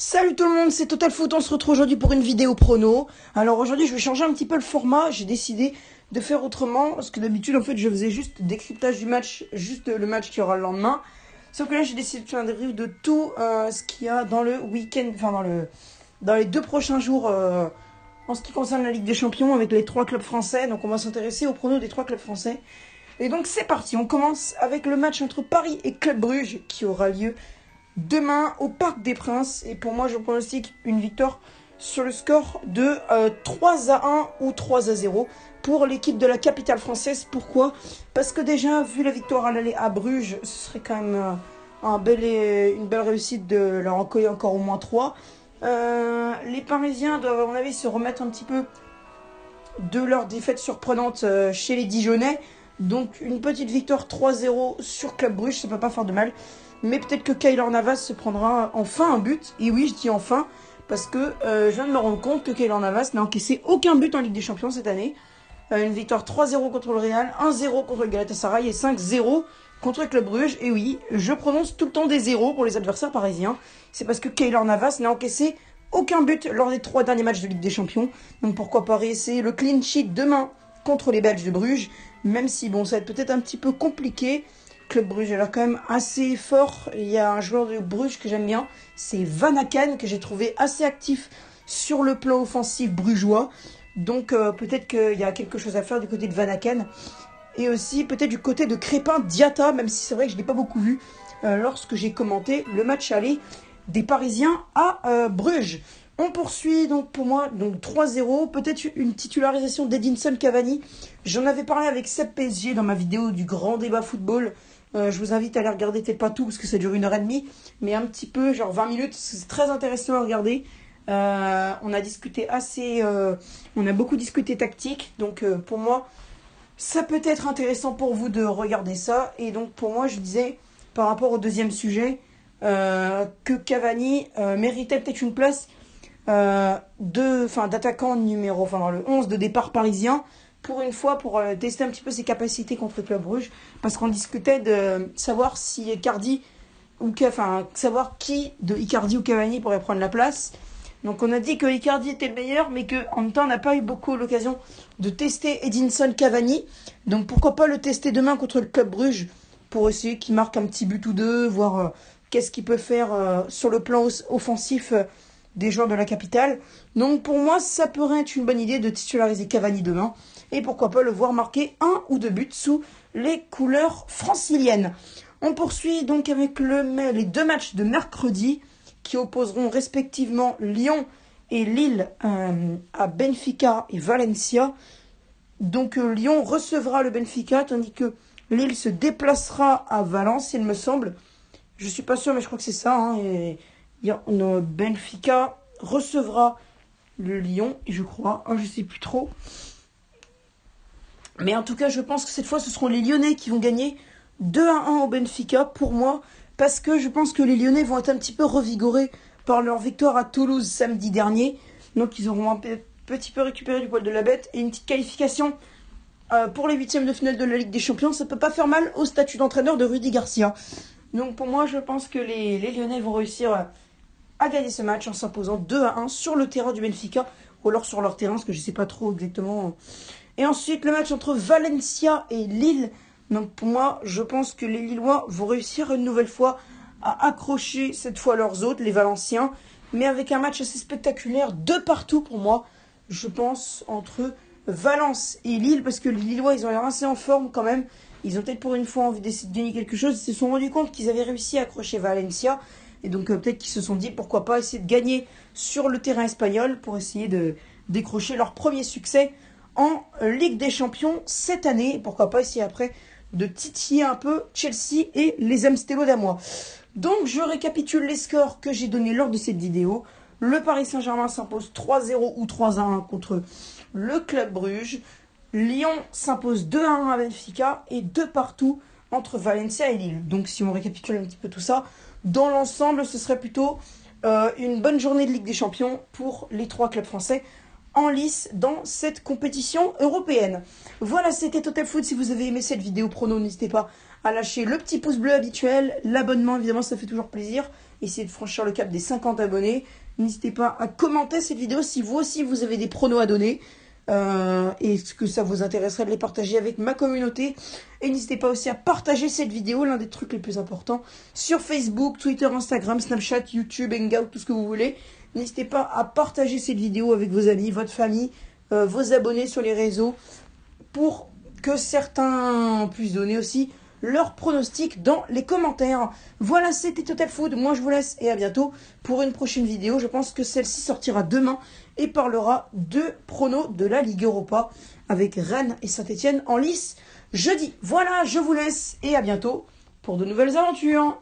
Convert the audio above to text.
Salut tout le monde, c'est Total Foot, on se retrouve aujourd'hui pour une vidéo prono. Alors aujourd'hui je vais changer un petit peu le format, j'ai décidé de faire autrement, parce que d'habitude en fait je faisais juste décryptage du match, juste le match qui aura le lendemain. Sauf que là j'ai décidé de faire un débrief de tout ce qu'il y a dans le week-end, enfin dans les 2 prochains jours en ce qui concerne la Ligue des Champions avec les 3 clubs français. Donc on va s'intéresser au prono des 3 clubs français. Et donc c'est parti, on commence avec le match entre Paris et Club Bruges qui aura lieu demain au Parc des Princes. Et pour moi, je pronostique une victoire sur le score de 3-1 ou 3-0 pour l'équipe de la capitale française. Pourquoi? Parce que déjà, vu la victoire à l'aller à Bruges, ce serait quand même une belle réussite de leur en coller encore au moins 3. Les Parisiens doivent, à mon avis, se remettre un petit peu de leur défaite surprenante chez les Dijonais. Donc une petite victoire 3-0 sur Club Bruges, ça peut pas faire de mal. Mais peut-être que Keylor Navas se prendra enfin un but. Et oui, je dis enfin, parce que je viens de me rendre compte que Keylor Navas n'a encaissé aucun but en Ligue des Champions cette année. Une victoire 3-0 contre le Real, 1-0 contre le Galatasaray et 5-0 contre le Club Bruges. Et oui, je prononce tout le temps des 0 pour les adversaires parisiens. C'est parce que Keylor Navas n'a encaissé aucun but lors des 3 derniers matchs de Ligue des Champions. Donc pourquoi pas réessayer le clean sheet demain contre les Belges de Bruges. Même si bon, ça va être peut-être un petit peu compliqué. Club Bruges a l'air quand même assez fort. Il y a un joueur de Bruges que j'aime bien, c'est Van Aken, que j'ai trouvé assez actif sur le plan offensif brugeois. Donc peut-être qu'il y a quelque chose à faire du côté de Van Aken. Et aussi peut-être du côté de Crépin Diatta, même si c'est vrai que je ne l'ai pas beaucoup vu lorsque j'ai commenté le match aller des Parisiens à Bruges. On poursuit donc pour moi donc 3-0, peut-être une titularisation d'Edinson Cavani. J'en avais parlé avec Seb PSG dans ma vidéo du grand débat football. Je vous invite à aller regarder, peut-être pas tout parce que ça dure 1h30, mais un petit peu, genre 20 minutes, c'est très intéressant à regarder. On a discuté on a beaucoup discuté tactique, donc pour moi, ça peut être intéressant pour vous de regarder ça. Et donc pour moi, je disais, par rapport au deuxième sujet, que Cavani méritait peut-être une place d'attaquant numéro, dans le 11 de départ parisien, pour une fois, pour tester un petit peu ses capacités contre Club Bruges, parce qu'on discutait de savoir si Icardi savoir qui de Icardi ou Cavani pourrait prendre la place. Donc on a dit que Icardi était le meilleur, mais qu'en même temps on n'a pas eu beaucoup l'occasion de tester Edinson Cavani. Donc pourquoi pas le tester demain contre le Club Bruges pour essayer qu'il marque un petit but ou deux, voir qu'est-ce qu'il peut faire sur le plan offensif des joueurs de la capitale. Donc pour moi, ça pourrait être une bonne idée de titulariser Cavani demain. Et pourquoi pas le voir marquer 1 ou 2 buts sous les couleurs franciliennes. On poursuit donc avec les 2 matchs de mercredi qui opposeront respectivement Lyon et Lille à Benfica et Valencia. Donc Lyon recevra le Benfica, tandis que Lille se déplacera à Valence, il me semble. Je suis pas sûr, mais je crois que c'est ça. Et Benfica recevra le Lyon, je crois. Je sais plus trop. Mais en tout cas, je pense que cette fois, ce seront les Lyonnais qui vont gagner 2-1 au Benfica, pour moi. Parce que je pense que les Lyonnais vont être un petit peu revigorés par leur victoire à Toulouse samedi dernier. Donc ils auront un petit peu récupéré du poil de la bête. Et une petite qualification pour les 8e de finale de la Ligue des Champions, ça peut pas faire mal au statut d'entraîneur de Rudy Garcia. Donc pour moi, je pense que les Lyonnais vont réussir à gagner ce match en s'imposant 2-1 sur le terrain du Benfica, ou alors sur leur terrain, parce que je ne sais pas trop exactement. Et ensuite, le match entre Valencia et Lille. Donc pour moi, je pense que les Lillois vont réussir une nouvelle fois à accrocher cette fois leurs hôtes, les Valenciens, mais avec un match assez spectaculaire de partout pour moi, je pense, entre Valence et Lille, parce que les Lillois, ils ont l'air assez en forme quand même. Ils ont peut-être pour une fois envie d'essayer de gagner quelque chose. Ils se sont rendus compte qu'ils avaient réussi à accrocher Valencia. Et donc peut-être qu'ils se sont dit pourquoi pas essayer de gagner sur le terrain espagnol pour essayer de décrocher leur premier succès en Ligue des Champions cette année. Et pourquoi pas essayer après de titiller un peu Chelsea et les Amstelodamois. Donc je récapitule les scores que j'ai donnés lors de cette vidéo. Le Paris Saint-Germain s'impose 3-0 ou 3-1 contre le Club Bruges. Lyon s'impose 2-1 à Benfica et 2 partout entre Valencia et Lille. Donc si on récapitule un petit peu tout ça, dans l'ensemble, ce serait plutôt une bonne journée de Ligue des Champions pour les 3 clubs français en lice dans cette compétition européenne. Voilà, c'était Total Foot. Si vous avez aimé cette vidéo prono, n'hésitez pas à lâcher le petit pouce bleu habituel, l'abonnement, évidemment, ça fait toujours plaisir. essayer de franchir le cap des 50 abonnés. N'hésitez pas à commenter cette vidéo si vous aussi vous avez des pronos à donner. Et que ça vous intéresserait de les partager avec ma communauté. Et n'hésitez pas aussi à partager cette vidéo, l'un des trucs les plus importants, sur Facebook, Twitter, Instagram, Snapchat, YouTube, Hangout, tout ce que vous voulez. N'hésitez pas à partager cette vidéo avec vos amis, votre famille, vos abonnés sur les réseaux, pour que certains puissent donner aussi leurs pronostics dans les commentaires. Voilà, c'était Total Food. Moi, je vous laisse et à bientôt pour une prochaine vidéo. Je pense que celle-ci sortira demain et parlera de pronos de la Ligue Europa avec Rennes et Saint-Etienne en lice jeudi. Voilà, je vous laisse et à bientôt pour de nouvelles aventures.